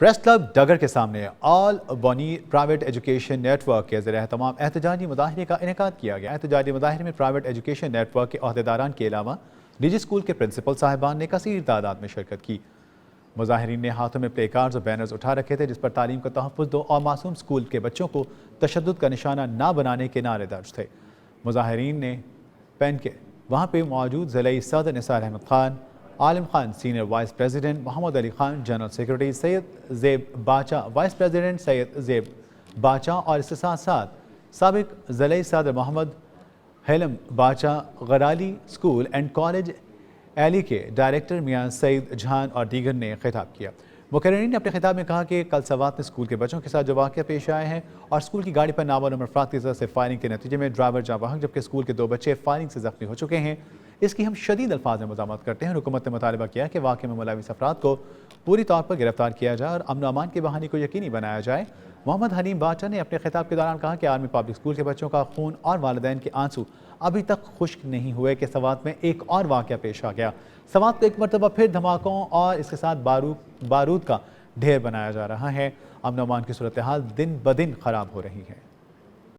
Press club ڈگر کے سامنے آل بونی private education net work کے زیر اہتمام احتجاجی مظاہرے کا انعقاد کیا گیا۔ احتجاجی مظاہرے میں پرائیویٹ ایجوکیشن نیٹ ورک کے عہدیداران کے علاوہ نجی اسکول کے پرنسپل صاحبان نے کثیر تعداد میں شرکت کی۔ مظاہرین نے ہاتھوں میں پلے کارڈز اور بینرز اٹھا رکھے تھے جس پر تعلیم کا تحفظ دو اور معصوم اسکول کے بچوں کو تشدد کا نشانہ نہ بنانے کے نعرے درج تھے۔ مظاہرین نے پین کے وہاں پہ موجود ضلعی صدر نثار Ahmad Khan, Alam Khan senior vice president, محمد علی خان جنرل سیکرٹری، سید زیب باچا وائس پریزیڈنٹ سید زیب باچا اور اس کے ساتھ ساتھ سابق ضلعی صدر محمد حلم باچا، غرالی اسکول اینڈ کالج ایلی کے ڈائریکٹر میاں سعید جہان اور دیگر نے خطاب کیا۔ مقررین نے اپنے خطاب میں کہا کہ کل سوات میں اسکول کے بچوں کے ساتھ جو واقعہ پیش آئے ہیں اور اسکول کی گاڑی پر نامعلوم افراد کی طرف سے فائرنگ کے نتیجے میں ڈرائیور جاں بحق جبکہ اسکول کے 2 بچے فائرنگ سے زخمی ہو چکے ہیں، اس کی ہم شدید الفاظ میں مذمت کرتے ہیں۔ حکومت نے مطالبہ کیا کہ واقعے میں ملوث افراد کو پوری طور پر گرفتار کیا جائے اور امن و امان کی بحالی کو یقینی بنایا جائے۔ محمد حلیم باچا نے اپنے خطاب کے دوران کہا کہ آرمی پبلک اسکول کے بچوں کا خون اور والدین کے آنسو ابھی تک خشک نہیں ہوئے کہ سوات میں ایک اور واقعہ پیش آ گیا۔ سوات کو ایک مرتبہ پھر دھماکوں اور اس کے ساتھ بارود کا ڈھیر بنایا جا رہا ہے۔ امن و امان کی صورتحال دن بدن خراب ہو رہی ہے۔